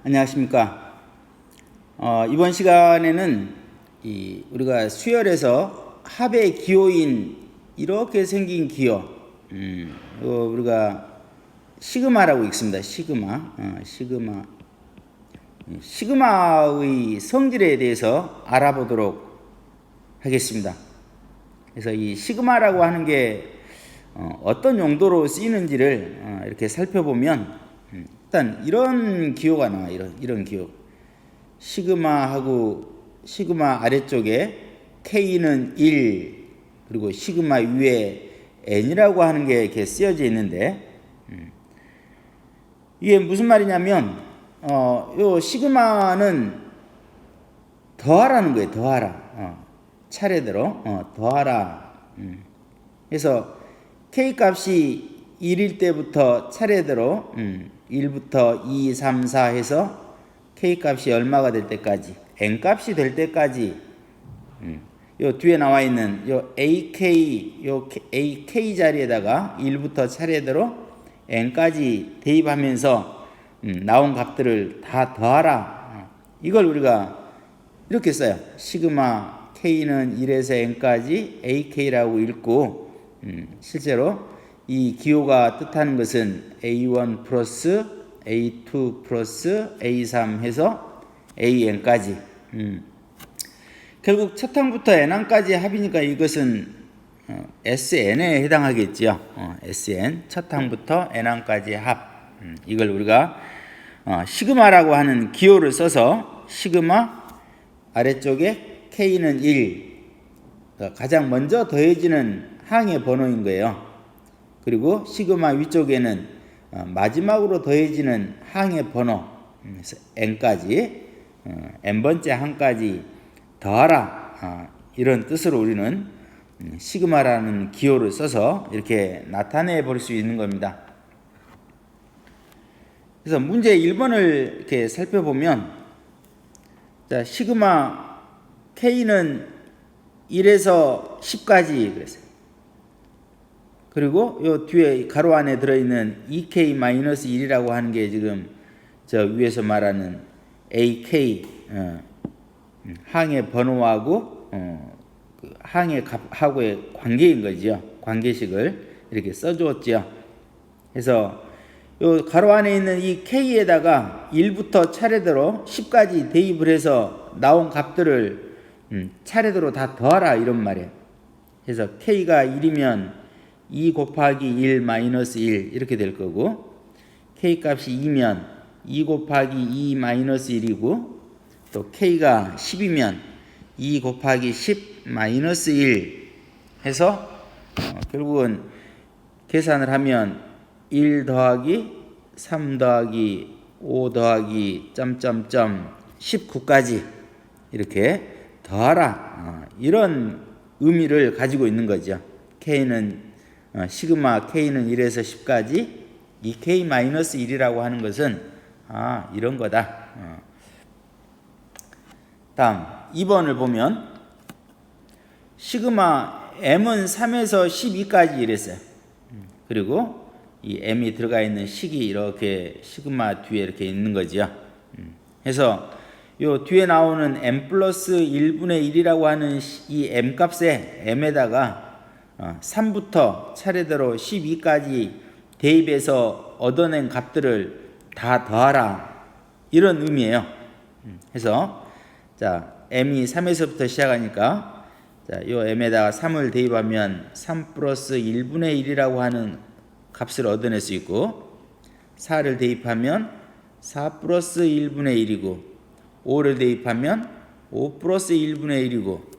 안녕하십니까. 이번 시간에는 우리가 수열에서 합의 기호인 이렇게 생긴 기호, 우리가 시그마라고 읽습니다. 시그마의 성질에 대해서 알아보도록 하겠습니다. 그래서 이 시그마라고 하는 게 어떤 용도로 쓰이는지를 이렇게 살펴보면 일단 이런 기호가 나와. 이런 기호. 시그마하고 시그마 아래쪽에 K는 1, 그리고 시그마 위에 N이라고 하는 게 이렇게 쓰여져 있는데, 이게 무슨 말이냐면, 요 시그마는 더하라는 거예요. 더하라. 차례대로 더하라. 그래서 K 값이 1일 때부터 차례대로 1부터 2, 3, 4 해서 K 값이 얼마가 될 때까지, N 값이 될 때까지, 요 뒤에 나와 있는 요 AK 자리에다가 1부터 차례대로 N까지 대입하면서 나온 값들을 다 더하라. 이걸 우리가 이렇게 써요. 시그마 K는 1에서 N까지 AK라고 읽고, 실제로 이 기호가 뜻하는 것은 A1 플러스 A2 플러스 A3 해서 AN까지. 결국 첫 항부터 N항까지 합이니까 이것은 SN에 해당하겠죠. SN, 첫 항부터 N항까지 합. 이걸 우리가 시그마라고 하는 기호를 써서 시그마 아래쪽에 K는 1, 가장 먼저 더해지는 항의 번호인 거예요. 그리고 시그마 위쪽에는 마지막으로 더해지는 항의 번호, n까지, n번째 항까지 더하라. 이런 뜻으로 우리는 시그마라는 기호를 써서 이렇게 나타내 볼 수 있는 겁니다. 그래서 문제 1번을 이렇게 살펴보면, 자, 시그마 K는 1에서 10까지 그랬어요. 그리고 요 뒤에 가로 안에 들어있는 EK-1이라고 하는 게 지금 저 위에서 말하는 AK 항의 번호하고 그 항의 값하고의 관계인 거죠. 관계식을 이렇게 써주었죠. 그래서 요 가로 안에 있는 이 K에다가 1부터 차례대로 10까지 대입을 해서 나온 값들을 차례대로 다 더하라 이런 말이에요. 그래서 K가 1이면 2 곱하기 1 마이너스 1 이렇게 될 거고, K 값이 2면 2 곱하기 2 마이너스 1이고, 또 K가 10이면 2 곱하기 10 마이너스 1 해서 결국은 계산을 하면 1 더하기 3 더하기 5 더하기 점점점 19까지 이렇게 더하라. 이런 의미를 가지고 있는 거죠. K는 시그마 K는 1에서 10까지 2K-1이라고 하는 것은 이런 거다. 다음 2번을 보면 시그마 M은 3에서 12까지 이랬어요. 그리고 이 M이 들어가 있는 식이 이렇게 시그마 뒤에 이렇게 있는 거죠. 그래서 요 뒤에 나오는 M 플러스 1분의 1이라고 하는 이 M 값에 M에다가 3부터 차례대로 12까지 대입해서 얻어낸 값들을 다 더하라. 이런 의미예요. 그래서 자, m이 3에서부터 시작하니까 자, 요 m에다가 3을 대입하면 3 플러스 1분의 1이라고 하는 값을 얻어낼 수 있고, 4를 대입하면 4 플러스 1분의 1이고, 5를 대입하면 5 플러스 1분의 1이고,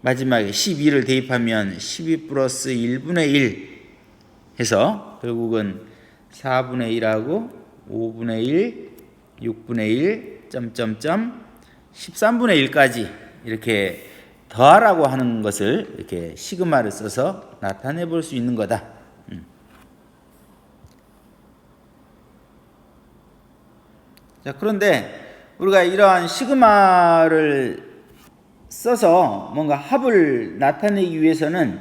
마지막에 12를 대입하면 12 플러스 1분의 1 해서 결국은 4분의 1하고 5분의 1, 6분의 1, 점점점 13분의 1까지 이렇게 더하라고 하는 것을 이렇게 시그마를 써서 나타내 볼 수 있는 거다. 자, 그런데 우리가 이러한 시그마를 써서 뭔가 합을 나타내기 위해서는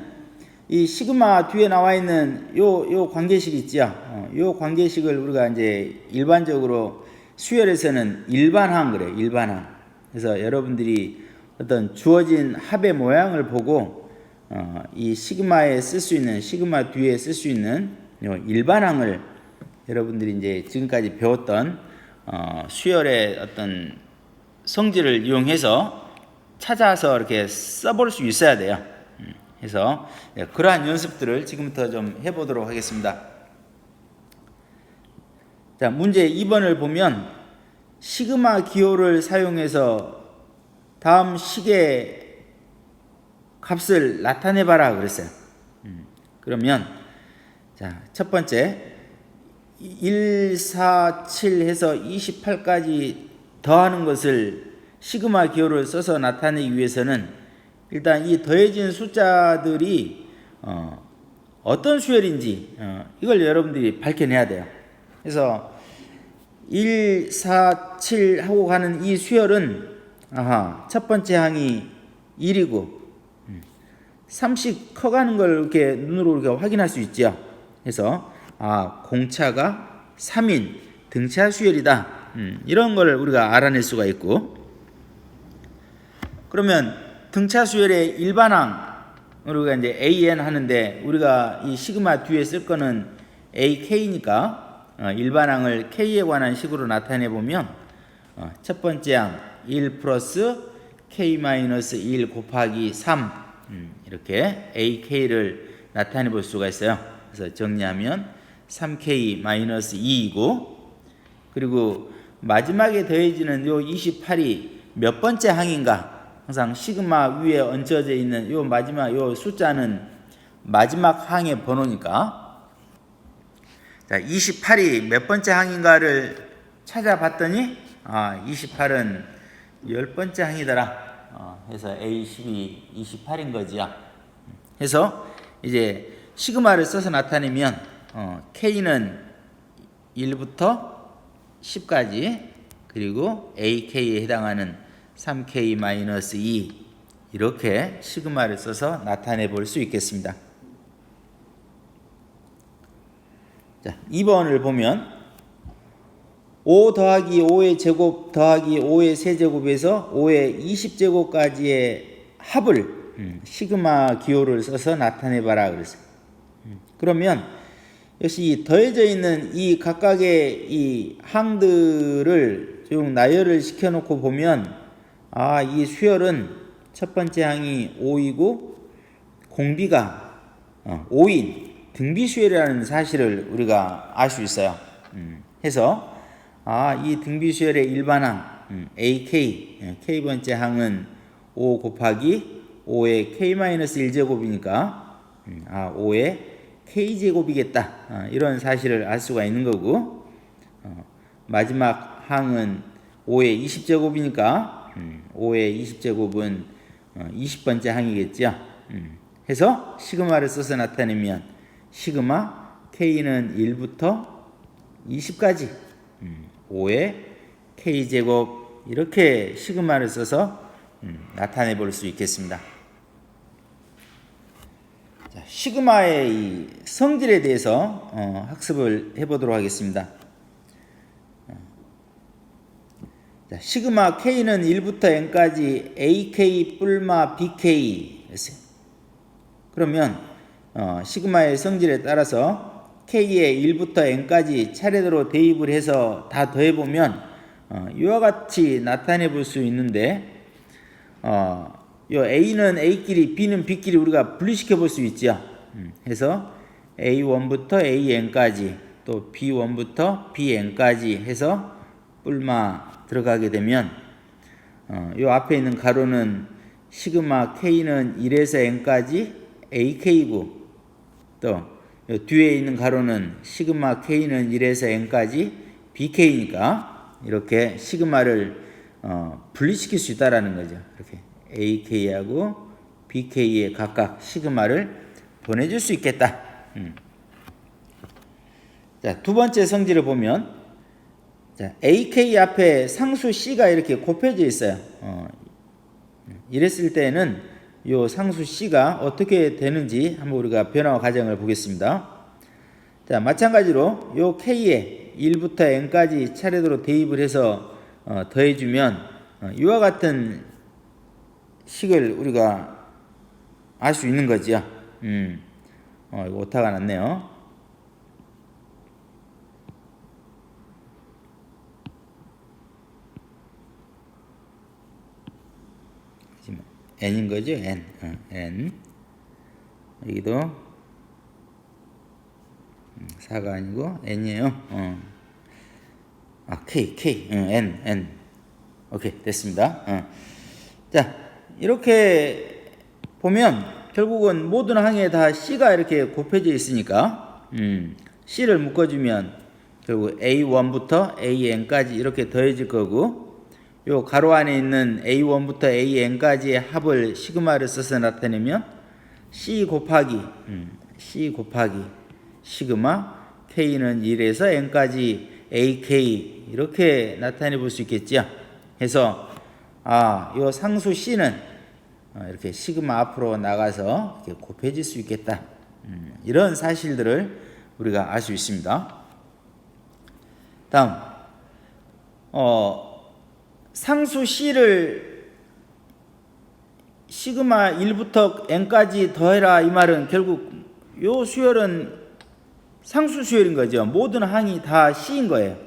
이 시그마 뒤에 나와 있는 요 관계식 있죠. 요 관계식을 우리가 이제 일반적으로 수열에서는 일반항 그래요. 일반항. 그래서 여러분들이 어떤 주어진 합의 모양을 보고 이 시그마에 쓸 수 있는 시그마 뒤에 쓸 수 있는 일반항을 여러분들이 이제 지금까지 배웠던 수열의 어떤 성질을 이용해서 찾아서 이렇게 써볼 수 있어야 돼요. 그래서 그러한 연습들을 지금부터 좀 해보도록 하겠습니다. 자, 문제 2번을 보면 시그마 기호를 사용해서 다음 식의 값을 나타내봐라 그랬어요. 그러면 자, 첫 번째 1, 4, 7 해서 28까지 더하는 것을 시그마 기호를 써서 나타내기 위해서는 일단 이 더해진 숫자들이 어떤 수열인지 이걸 여러분들이 밝혀내야 돼요. 그래서 1, 4, 7 하고 가는 이 수열은 첫 번째 항이 1이고 3씩 커가는 걸 이렇게 눈으로 이렇게 확인할 수 있죠. 그래서 공차가 3인 등차 수열이다. 이런 걸 우리가 알아낼 수가 있고, 그러면 등차 수열의 일반항 우리가 이제 AN 하는데 우리가 이 시그마 뒤에 쓸 거는 AK니까 일반항을 K에 관한 식으로 나타내 보면 첫 번째 항 1 플러스 K-1 곱하기 3 이렇게 AK를 나타내 볼 수가 있어요. 그래서 정리하면 3K-2이고, 그리고 마지막에 더해지는 요 28이 몇 번째 항인가, 항상 시그마 위에 얹어져 있는 요 마지막 요 숫자는 마지막 항의 번호니까, 자, 28이 몇 번째 항인가를 찾아봤더니 28은 10번째 항이더라. 해서 A12 28인 거지요. 해서 이제 시그마를 써서 나타내면 K는 1부터 10까지, 그리고 AK에 해당하는 3K-2 이렇게 시그마를 써서 나타내 볼 수 있겠습니다. 자, 2번을 보면 5 더하기 5의 제곱 더하기 5의 세제곱에서 5의 20제곱까지의 합을 시그마 기호를 써서 나타내 봐라 그랬어요. 그러면 역시 더해져 있는 이 각각의 이 항들을 좀 나열을 시켜 놓고 보면 이 수열은 첫 번째 항이 5이고 공비가 5인 등비수열이라는 사실을 우리가 알 수 있어요. 해서 이 등비수열의 일반항 AK K번째 항은 5 곱하기 5의 K-1제곱이니까 5의 K제곱이겠다. 이런 사실을 알 수가 있는 거고, 마지막 항은 5의 20제곱이니까 5의 20제곱은 20번째 항이겠죠. 해서 시그마를 써서 나타내면 시그마 K는 1부터 20까지 5의 K제곱 이렇게 시그마를 써서 나타내 볼 수 있겠습니다. 자, 시그마의 이 성질에 대해서 학습을 해보도록 하겠습니다. 자, 시그마 K는 1부터 N까지 AK 뿔마 BK 했어요. 그러면 시그마의 성질에 따라서 K의 1부터 N까지 차례대로 대입을 해서 다 더해보면 이와 같이 나타내 볼 수 있는데, 요 A는 A끼리 B는 B끼리 우리가 분리시켜 볼 수 있죠. 해서 A1부터 AN까지 또 B1부터 BN까지 해서 뿔마 들어가게 되면 요 앞에 있는 가로는 시그마 K는 1에서 N까지 AK고, 또 뒤에 있는 가로는 시그마 K는 1에서 N까지 BK니까 이렇게 시그마를 분리시킬 수 있다라는 거죠. 이렇게 AK하고 BK에 각각 시그마를 보내줄 수 있겠다. 자, 두 번째 성질을 보면, 자, AK 앞에 상수 C가 이렇게 곱해져 있어요. 이랬을 때는 요 상수 C가 어떻게 되는지 한번 우리가 변화 과정을 보겠습니다. 자, 마찬가지로 요 K에 K에 1부터 n까지 차례대로 대입을 해서 더해주면 이와 같은 식을 우리가 알 수 있는 거지요. 이거 오타가 났네요. n인 거죠. n. 여기도 4가 아니고 n이에요. k, n. 오케이, 됐습니다. 자, 이렇게 보면 결국은 모든 항에 다 C가 이렇게 곱해져 있으니까 C를 묶어주면 결국 A1부터 AN까지 이렇게 더해질 거고, 요 가로 안에 있는 A1부터 AN까지의 합을 시그마를 써서 나타내면 C 곱하기 시그마 K는 1에서 N까지 AK 이렇게 나타내 볼 수 있겠죠. 그래서 요 상수 C는 이렇게 시그마 앞으로 나가서 이렇게 곱해질 수 있겠다. 이런 사실들을 우리가 알 수 있습니다. 다음 상수 C를 시그마 1부터 n까지 더해라 이 말은 결국 요 수열은 상수 수열인 거죠. 모든 항이 다 C인 거예요.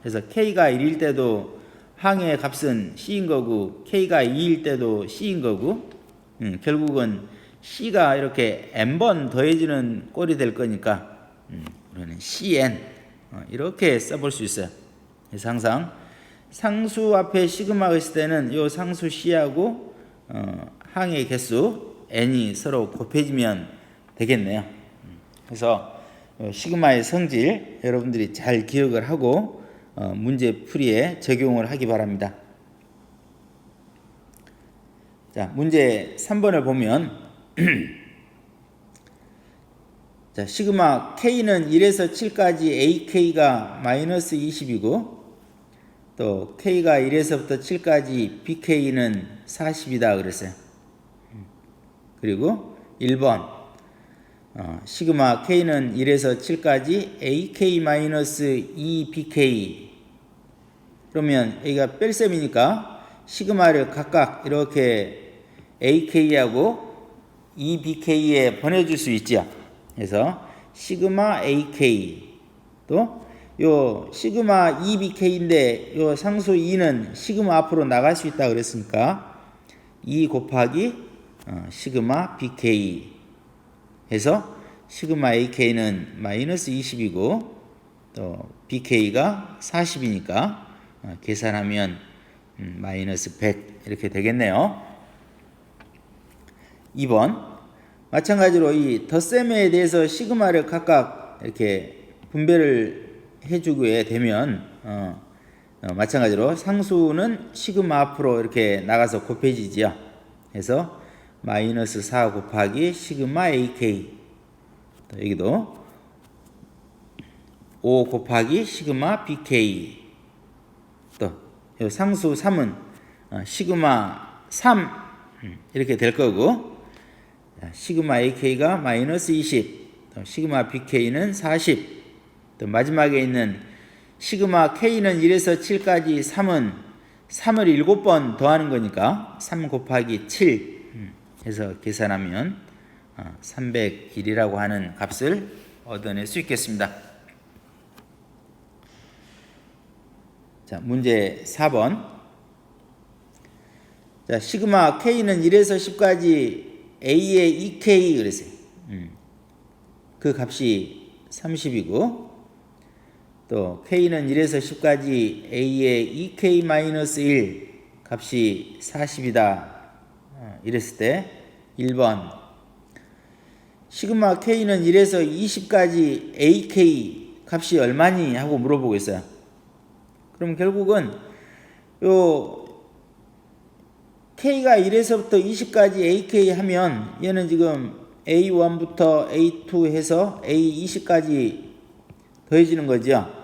그래서 K가 1일 때도 항의 값은 C인 거고 K가 2일 때도 C인 거고 결국은 C가 이렇게 n번 더해지는 꼴이 될 거니까 우리는 CN 이렇게 써볼 수 있어요. 그래서 항상 상수 앞에 시그마가 있을 때는 이 상수 C하고 항의 개수 n이 서로 곱해지면 되겠네요. 그래서 시그마의 성질 여러분들이 잘 기억을 하고 문제 풀이에 적용을 하기 바랍니다. 자, 문제 3번을 보면 자, 시그마 K는 1에서 7까지 AK가 마이너스 20이고 또 K가 1에서부터 7까지 BK는 40이다 그랬어요. 그리고 1번 시그마 K는 1에서 7까지 AK-2BK 그러면 여기가 뺄셈이니까 시그마를 각각 이렇게 AK하고 2BK에 보내줄 수 있죠. 그래서 시그마 AK 또 요 시그마 2BK인데 요 상수 2는 시그마 앞으로 나갈 수 있다 그랬으니까 2 곱하기 시그마 BK 해서 시그마 AK는 마이너스 20이고 또 BK가 40이니까 계산하면 마이너스 100 이렇게 되겠네요. 2번 마찬가지로 이 덧셈에 대해서 시그마를 각각 이렇게 분배를 해주게 되면 마찬가지로 상수는 시그마 앞으로 이렇게 나가서 곱해지지요. 그래서 마이너스 4 곱하기 시그마 AK 또 여기도 5 곱하기 시그마 BK 또 상수 3은 시그마 3 이렇게 될 거고 시그마 AK가 마이너스 20 또 시그마 BK는 40 또 마지막에 있는 시그마 K는 1에서 7까지 3은 3을 7번 더하는 거니까 3 곱하기 7 해서 계산하면 301이라고 하는 값을 얻어낼 수 있겠습니다. 자, 문제 4번. 자, 시그마 K는 1에서 10까지 A의 2K 그랬어요. 그 값이 30이고 또 K는 1에서 10까지 A의 2K-1 값이 40이다. 이랬을 때 1번 시그마 K는 1에서 20까지 AK 값이 얼마니 하고 물어보고 있어요. 그럼 결국은 요 K가 1에서부터 20까지 AK 하면 얘는 지금 A1부터 A2 해서 A20까지 더해지는 거죠.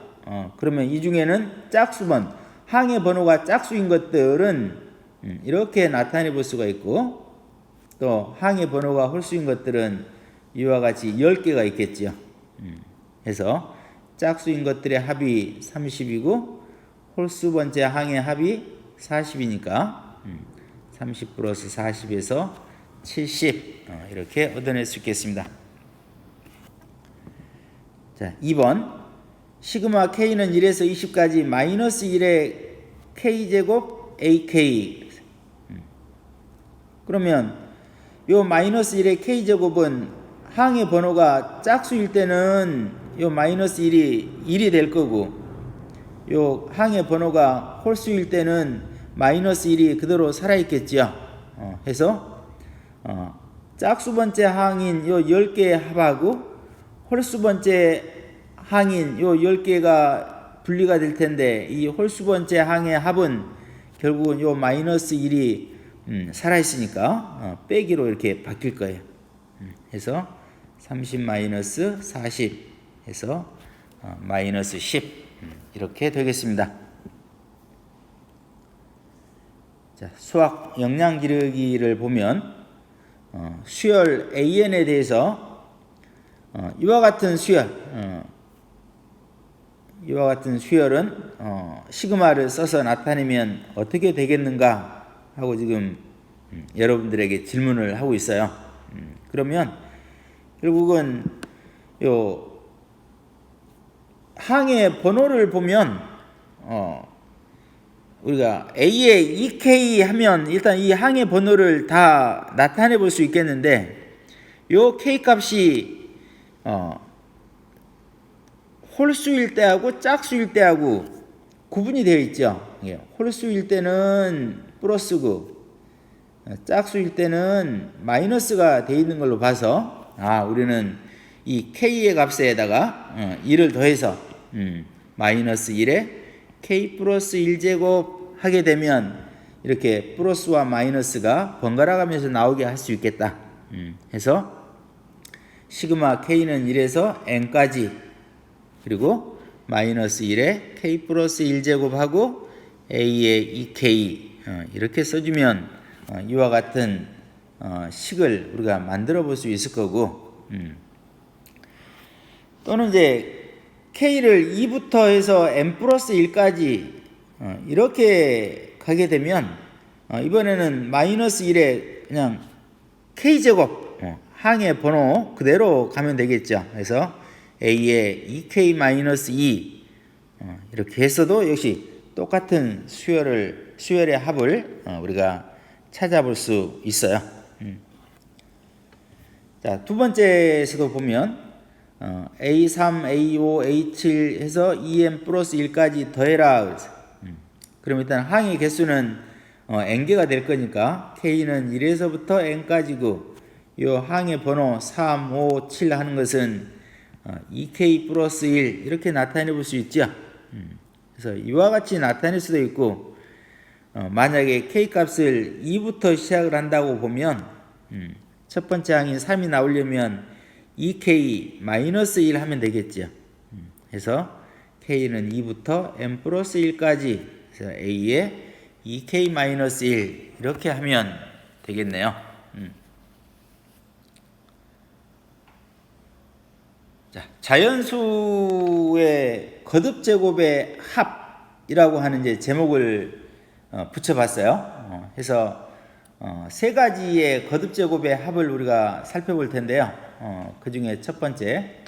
그러면 이 중에는 짝수번 항의 번호가 짝수인 것들은 이렇게 나타내 볼 수가 있고 또 항의 번호가 홀수인 것들은 이와 같이 10개가 있겠죠. 그래서 짝수인 것들의 합이 30이고 홀수 번째 항의 합이 40이니까 30 플러스 40에서 70 이렇게 얻어낼 수 있겠습니다. 자, 2번 시그마 K는 1에서 20까지 마이너스 1의 K제곱 AK. 그러면 요 마이너스 1의 K제곱은 항의 번호가 짝수일 때는 요 마이너스 1이 1이 될 거고, 요 항의 번호가 홀수일 때는 마이너스 1이 그대로 살아있겠지요. 해서 짝수 번째 항인 요 10개의 합하고 홀수 번째 항인 요 10개가 분리가 될 텐데, 이 홀수 번째 항의 합은 결국은 요 마이너스 1이 살아있으니까 빼기로 이렇게 바뀔 거예요. 해서 30 마이너스 40 해서 마이너스 10 이렇게 되겠습니다. 자, 수학 역량 기르기를 보면 수열 AN에 대해서 이와 같은 수열은 시그마를 써서 나타내면 어떻게 되겠는가 하고 지금 여러분들에게 질문을 하고 있어요. 그러면 결국은 요 항의 번호를 보면 우리가 A에 EK 하면 일단 이 항의 번호를 다 나타내 볼 수 있겠는데, 요 K 값이 홀수일 때하고 짝수일 때하고 구분이 되어 있죠. 홀수일 때는 플러스고 짝수일 때는 마이너스가 되어 있는 걸로 봐서 우리는 이 K의 값에다가 1을 더해서 마이너스 1에 K 플러스 1제곱 하게 되면 이렇게 플러스와 마이너스가 번갈아 가면서 나오게 할 수 있겠다 해서 시그마 K는 1에서 N까지, 그리고 마이너스 1에 K 플러스 1제곱하고 A의 2K 이렇게 써주면 이와 같은 식을 우리가 만들어 볼 수 있을 거고, 또는 이제 K를 2부터 해서 N 플러스 1까지 이렇게 가게 되면 이번에는 마이너스 1에 그냥 K제곱 항의 번호 그대로 가면 되겠죠. 그래서 A의 2K 마이너스 2 이렇게 했어도 역시 똑같은 수열의 합을 우리가 찾아볼 수 있어요. 자, 두 번째에서도 보면 A3, A5, A7 해서 2n 플러스 1까지 더해라. 그럼 일단 항의 개수는 n개가 될 거니까 K는 1에서부터 n까지고, 이 항의 번호 3, 5, 7 하는 것은 2K 플러스 1 이렇게 나타내 볼 수 있죠. 그래서 이와 같이 나타낼 수도 있고, 만약에 K 값을 2부터 시작을 한다고 보면 첫 번째 항인 3이 나오려면 2K 마이너스 1 하면 되겠죠. 그래서 K는 2부터 N 플러스 1까지, 그래서 A에 2K 마이너스 1 이렇게 하면 되겠네요. 자, 자연수의 거듭제곱의 합이라고 하는 이제 제목을 붙여봤어요. 해서 세 가지의 거듭제곱의 합을 우리가 살펴볼 텐데요. 그 중에 첫 번째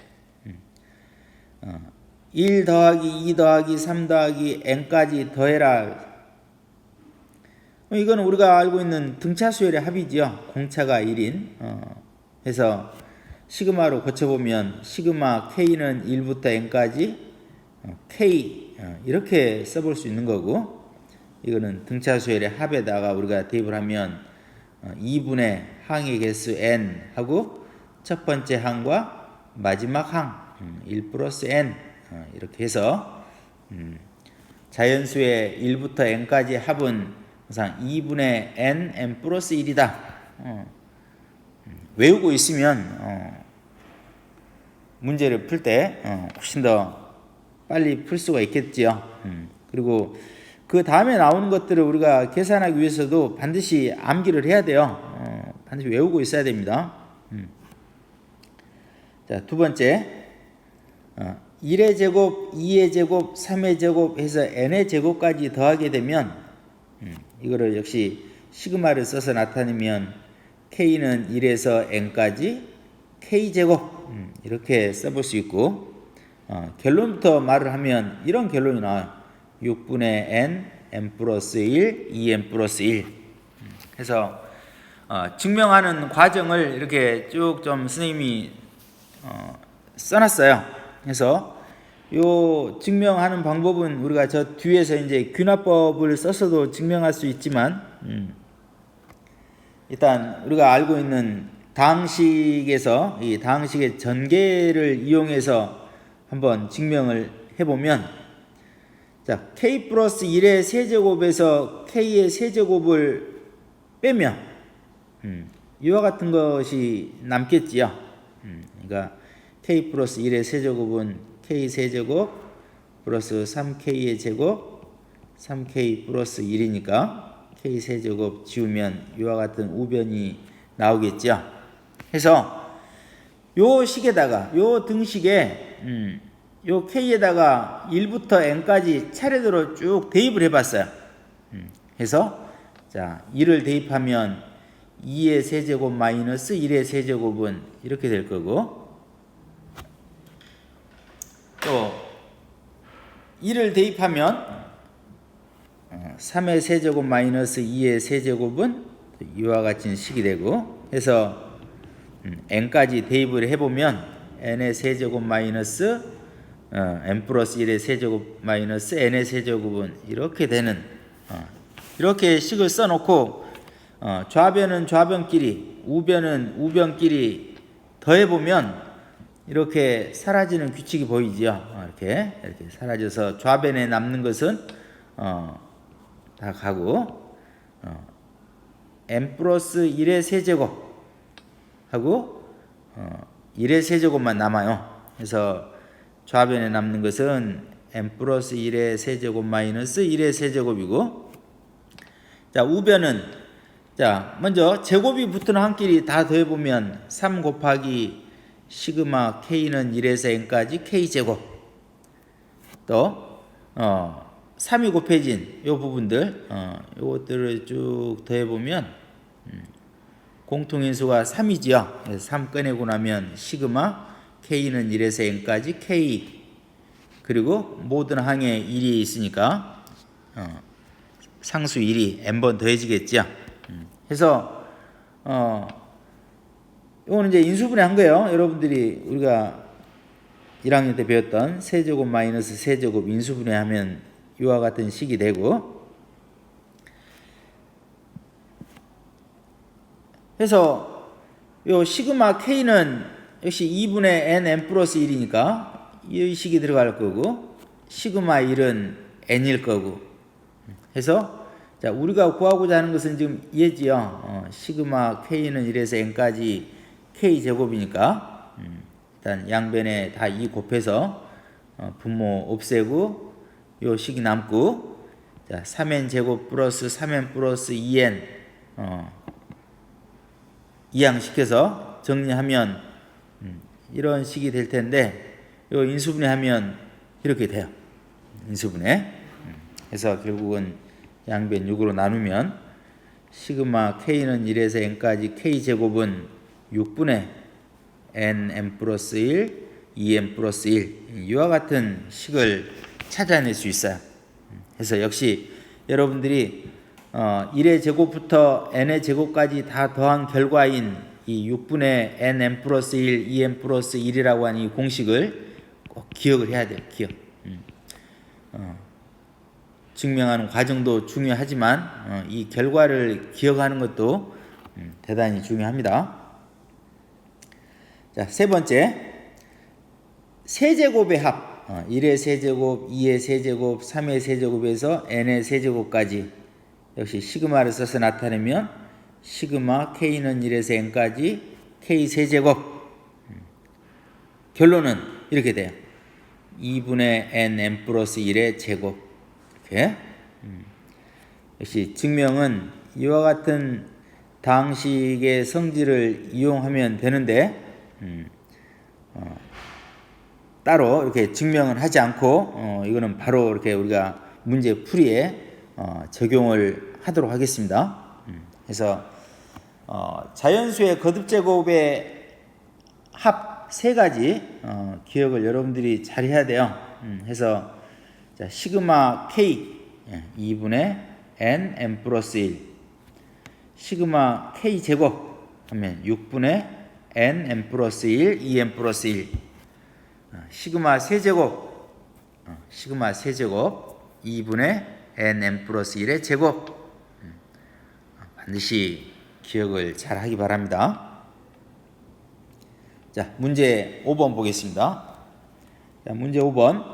1 더하기 2 더하기 3 더하기 n까지 더해라. 이거는 우리가 알고 있는 등차수열의 합이지요. 공차가 1인. 해서 시그마로 고쳐보면 시그마 K는 1부터 n까지 K 이렇게 써볼 수 있는 거고, 이거는 등차수열의 합에다가 우리가 대입을 하면 2분의 항의 개수 n 하고 첫 번째 항과 마지막 항 1 플러스 n 이렇게 해서 자연수의 1부터 n까지 합은 항상 2분의 n 플러스 1이다. 외우고 있으면 문제를 풀 때 훨씬 더 빨리 풀 수가 있겠지요. 그리고 그 다음에 나오는 것들을 우리가 계산하기 위해서도 반드시 암기를 해야 돼요. 반드시 외우고 있어야 됩니다. 자, 두 번째 1의 제곱, 2의 제곱, 3의 제곱 해서 n의 제곱까지 더하게 되면 이거를 역시 시그마를 써서 나타내면 k는 1에서 n까지 k제곱 이렇게 써볼 수 있고 결론부터 말을 하면 이런 결론이 나와요. 6분의 n, n 플러스 1, 2n 플러스 1 해서 증명하는 과정을 이렇게 쭉 좀 선생님이 써놨어요. 그래서 요 증명하는 방법은 우리가 저 뒤에서 이제 균화법을 써서도 증명할 수 있지만 일단 우리가 알고 있는 다항식에서 이 다항식의 전개를 이용해서 한번 증명을 해보면 자 k 플러스 1의 세제곱에서 k의 세제곱을 빼면 이와 같은 것이 남겠지요. 그러니까 k 플러스 1의 세제곱은 k 세제곱 플러스 3k의 제곱 3k 플러스 1이니까 k 세제곱 지우면 이와 같은 우변이 나오겠죠. 그래서 요 식에다가 요 등식에 요 k에다가 1부터 n까지 차례대로 쭉 대입을 해봤어요. 해서 자 1을 대입하면 2의 세제곱 마이너스 1의 세제곱은 이렇게 될 거고 또 1을 대입하면 3의 세제곱 마이너스 2의 세제곱은 이와 같은 식이 되고 해서 n까지 대입을 해보면 n의 세제곱 마이너스 n 플러스 1의 세제곱 마이너스 n의 세제곱은 이렇게 되는 이렇게 식을 써놓고 좌변은 좌변끼리 우변은 우변끼리 더해보면 이렇게 사라지는 규칙이 보이죠. 이렇게 사라져서 좌변에 남는 것은 다 가고 n 플러스 1의 세제곱 하고 1의 세제곱만 남아요. 그래서 좌변에 남는 것은 n 플러스 1의 세제곱 마이너스 1의 세제곱이고 자 우변은 자 먼저 제곱이 붙은 한끼리 다 더해보면 3 곱하기 시그마 k는 1에서 n까지 k제곱 또 3이 곱해진 요 부분들 요것들을 쭉 더해보면 공통인수가 3이지요. 그래서 3 꺼내고 나면 시그마 k는 1에서 n까지 k 그리고 모든 항에 1이 있으니까 상수 1이 n번 더해지겠죠. 그래서 이거는 이제 인수분해한 거예요. 여러분들이 우리가 1학년 때 배웠던 세제곱 마이너스 세제곱 인수분해하면 이와 같은 식이 되고 그래서 요 시그마 k는 역시 2분의 n 플러스 1이니까 이 식이 들어갈 거고 시그마 1은 n일 거고 해서 자 우리가 구하고자 하는 것은 지금 얘지요. 시그마 k는 1에서 n까지 k제곱이니까 일단 양변에 다 2 곱해서 분모 없애고 요 식이 남고 자 3n 제곱 플러스 3n 플러스 2n 이항시켜서 정리하면 이런 식이 될 텐데 요 인수분해하면 이렇게 돼요. 인수분해 해서 결국은 양변 6으로 나누면 시그마 k는 1에서 n까지 k제곱은 6분의 n 플러스 1, 2n 플러스 1 이와 같은 식을 찾아낼 수 있어요. 그래서 역시 여러분들이 1의 제곱부터 n의 제곱까지 다 더한 결과인 이 6분의 n 플러스 1, 2n 플러스 1이라고 하는 이 공식을 꼭 기억을 해야 돼요. 기억. 증명하는 과정도 중요하지만 이 결과를 기억하는 것도 대단히 중요합니다. 자, 세 번째 세제곱의 합 1의 세제곱, 2의 세제곱, 3의 세제곱에서 n의 세제곱까지 역시 시그마를 써서 나타내면 시그마 k는 1에서 n까지 k 세제곱 결론은 이렇게 돼요. 2분의 n 플러스 1의 제곱 이렇게 역시 증명은 이와 같은 다항식의 성질을 이용하면 되는데 따로 이렇게 증명은 하지 않고 이거는 바로 이렇게 우리가 문제 풀이에 적용을 하도록 하겠습니다. 그래서 자연수의 거듭제곱의 합 세 가지 기억을 여러분들이 잘 해야 돼요. 해서 자, 시그마 K 2분의 N M 플러스 1 시그마 K 제곱 하면 6분의 N M 플러스 1 2M 플러스 1 시그마 세제곱 2분의 N M 플러스 1의 제곱 반드시 기억을 잘 하기 바랍니다. 자, 문제 5번 보겠습니다. 자, 문제 5번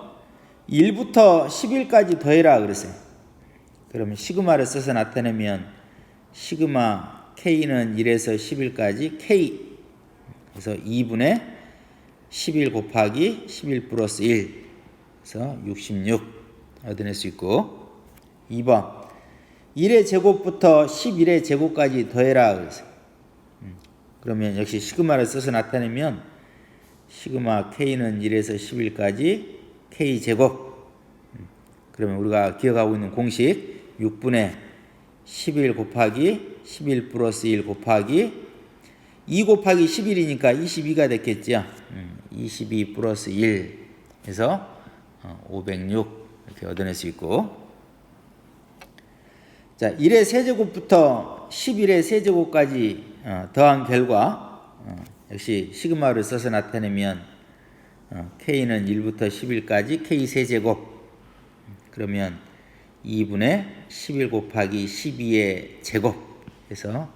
1부터 11까지 더해라 그랬어요. 그러면 시그마를 써서 나타내면 시그마 K는 1에서 11까지 K 그래서 2분의 11 곱하기 11 플러스 1 그래서 66 얻어낼 수 있고 2번 1의 제곱부터 11의 제곱까지 더해라 그랬어요. 그러면 역시 시그마를 써서 나타내면 시그마 K는 1에서 11까지 K 제곱 그러면 우리가 기억하고 있는 공식 6분의 11 곱하기 11 플러스 1 곱하기 2 곱하기 11이니까 22가 됐겠죠. 22 플러스 1 해서 506 이렇게 얻어낼 수 있고 자 1의 세제곱부터 11의 세제곱까지 더한 결과 역시 시그마를 써서 나타내면 K는 1부터 11까지 K 세제곱 그러면 2분의 11 곱하기 12의 제곱 해서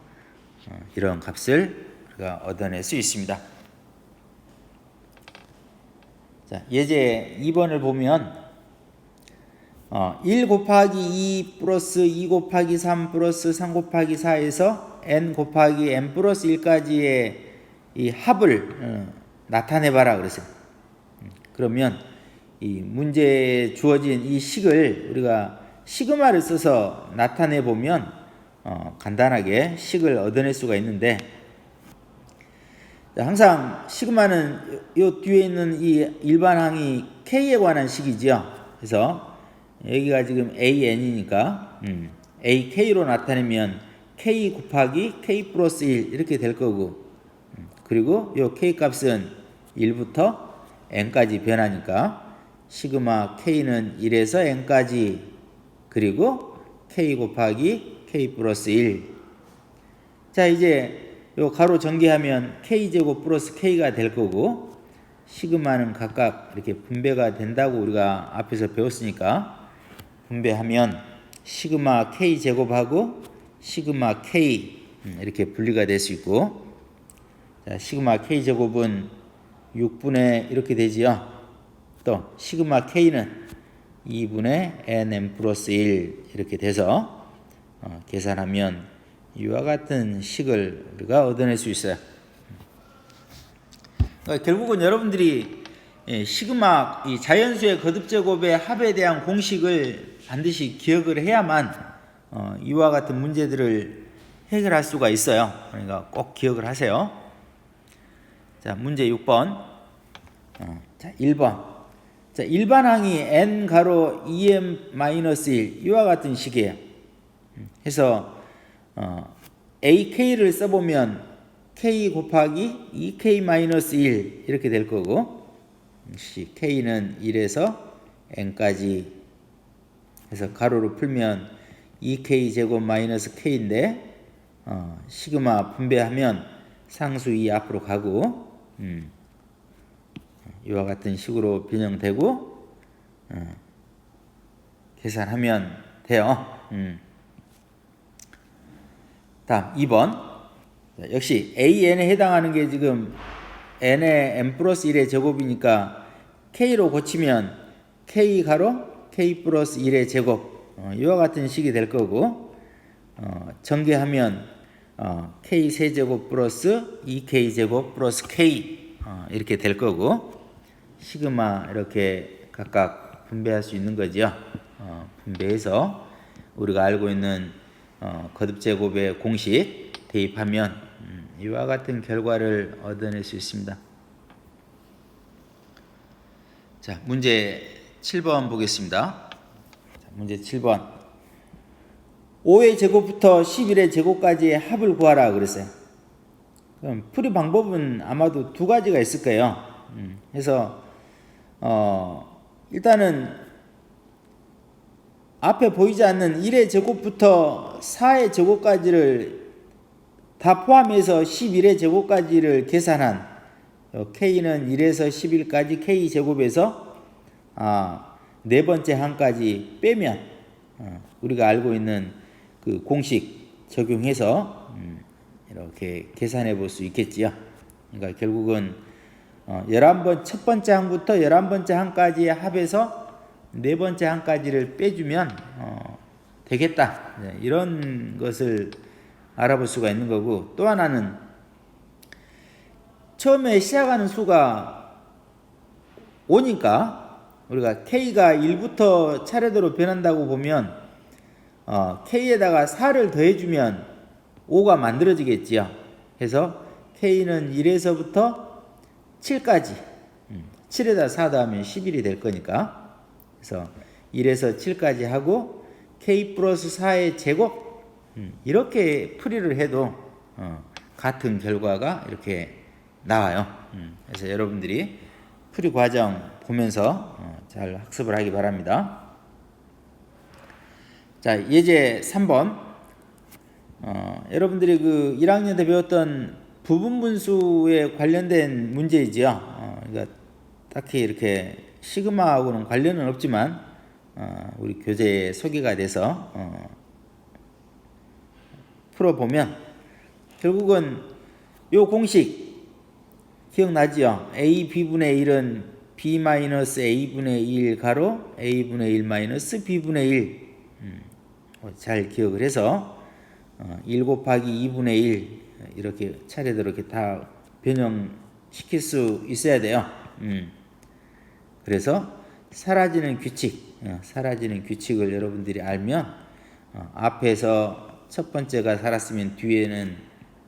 이런 값을 우리가 얻어낼 수 있습니다. 자, 예제 2번을 보면 1 곱하기 2 플러스 2 곱하기 3 플러스 3 곱하기 4에서 n 곱하기 n 플러스 1까지의 이 합을 나타내봐라 그랬어요. 그러면 이 문제에 주어진 이 식을 우리가 시그마를 써서 나타내 보면 간단하게 식을 얻어낼 수가 있는데 항상 시그마는 이 뒤에 있는 이 일반항이 K에 관한 식이지요. 그래서 여기가 지금 AN이니까 AK로 나타내면 K 곱하기 K 플러스 1 이렇게 될 거고 그리고 이 K 값은 1부터 N까지 변하니까 시그마 K는 1에서 N까지 그리고 K 곱하기 K 플러스 1 자 이제 요 가로 전개하면 K제곱 플러스 K가 될 거고 시그마는 각각 이렇게 분배가 된다고 우리가 앞에서 배웠으니까 분배하면 시그마 K제곱하고 시그마 K 이렇게 분리가 될 수 있고 자, 시그마 K제곱은 6분의 이렇게 되지요. 또 시그마 K는 2분의 NM 플러스 1 이렇게 돼서 계산하면 이와 같은 식을 우리가 얻어낼 수 있어요. 그러니까 결국은 여러분들이 시그마 이 자연수의 거듭제곱의 합에 대한 공식을 반드시 기억을 해야만 이와 같은 문제들을 해결할 수가 있어요. 그러니까 꼭 기억을 하세요. 자, 문제 6번. 자, 1번. 자, 일반항이 n 가로 2m-1 이와 같은 식이에요. 해서 ak를 써보면 k 곱하기 2k-1 이렇게 될 거고 k는 1에서 n까지 해서 가로로 풀면 2k 제곱 마이너스 k인데 시그마 분배하면 상수 2 앞으로 가고 이와 같은 식으로 변형되고 계산하면 돼요. 다음 2번 역시 AN에 해당하는 게 지금 N의 N 플러스 1의 제곱이니까 K로 고치면 K 가로 K 플러스 1의 제곱 이와 같은 식이 될 거고 전개하면 K 세제곱 플러스 2K 제곱 플러스 K 이렇게 될 거고 시그마 이렇게 각각 분배할 수 있는 거죠. 분배해서 우리가 알고 있는 거듭제곱의 공식 대입하면 이와 같은 결과를 얻어낼 수 있습니다. 자, 문제 7번 보겠습니다. 자, 문제 7번. 5의 제곱부터 11의 제곱까지의 합을 구하라 그랬어요. 그럼 풀이 방법은 아마도 두 가지가 있을 거예요. 그래서 일단은 앞에 보이지 않는 1의 제곱부터 4의 제곱까지를 다 포함해서 11의 제곱까지를 계산한 K는 1에서 11까지 K제곱에서 네 번째 항까지 빼면 우리가 알고 있는 그 공식 적용해서 이렇게 계산해 볼 수 있겠지요. 그러니까 결국은 11번 첫 번째 항부터 11번째 항까지의 합에서 네 번째 항까지를 빼주면 되겠다. 네, 이런 것을 알아볼 수가 있는 거고, 또 하나는 처음에 시작하는 수가 5니까 우리가 K가 1부터 차례대로 변한다고 보면 K에다가 4를 더해주면 5가 만들어지겠지요. 그래서 K는 1에서부터 7까지 7에다 4 더하면 11이 될 거니까, 그래서 1에서 7까지 하고 K 플러스 4의 제곱 이렇게 풀이를 해도 같은 결과가 이렇게 나와요. 그래서 여러분들이 풀이 과정 보면서 잘 학습을 하기 바랍니다. 자, 예제 3번. 여러분들이 그 1학년 때 배웠던 부분분수에 관련된 문제이지요. 그러니까 딱히 이렇게 시그마하고는 관련은 없지만 우리 교재에 소개가 돼서 풀어보면 결국은 요 공식 기억나지요? a b분의 1은 b 마이너스 a분의 1 가로 a분의 1 마이너스 b분의 1 잘 기억을 해서 1 곱하기 2분의 1 이렇게 차례대로 이렇게 다 변형시킬 수 있어야 돼요. 그래서 사라지는 규칙을 여러분들이 알면 앞에서 첫 번째가 살았으면 뒤에는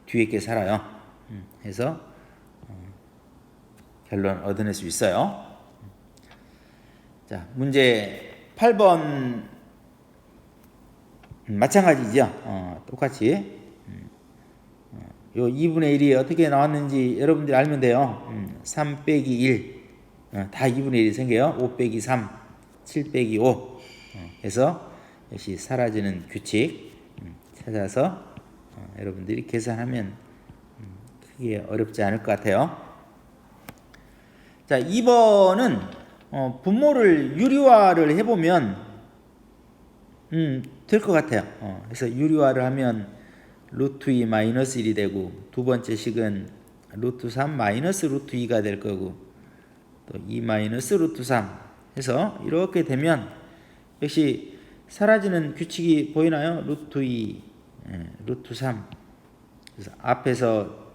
뒤에 게 살아요. 해서 결론 얻어낼 수 있어요. 자, 문제 8번 마찬가지죠. 똑같이 요 2분의 1이 어떻게 나왔는지 여러분들이 알면 돼요. 3 빼기 1 다 2분의 1이 생겨요. 5 빼기 3 7 빼기 5 해서 역시 사라지는 규칙 찾아서 여러분들이 계산하면 크게 어렵지 않을 것 같아요. 자, 2번은 분모를 유리화를 해보면 될 것 같아요. 그래서 유리화를 하면 루트 2 마이너스 1이 되고, 두 번째 식은 루트 3 마이너스 루트 2가 될 거고, 또 2 마이너스 루트 3 해서 이렇게 되면 역시 사라지는 규칙이 보이나요? 루트 2 루트 3. 그래서 앞에서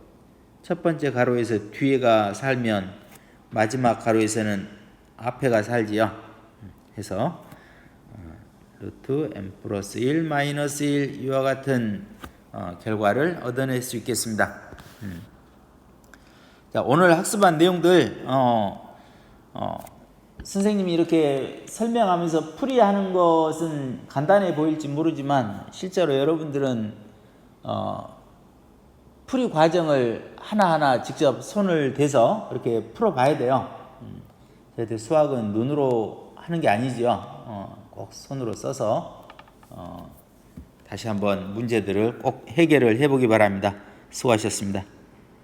첫 번째 가로에서 뒤에가 살면 마지막 가로에서는 앞에가 살지요. 해서 루트 m 플러스 1 마이너스 1 이와 같은 결과를 얻어낼 수 있겠습니다. 자, 오늘 학습한 내용들 선생님이 이렇게 설명하면서 풀이하는 것은 간단해 보일지 모르지만 실제로 여러분들은 풀이 과정을 하나하나 직접 손을 대서 이렇게 풀어봐야 돼요. 저희들 수학은 눈으로 하는 게 아니죠. 꼭 손으로 써서 다시 한번 문제들을 꼭 해결을 해보기 바랍니다. 수고하셨습니다.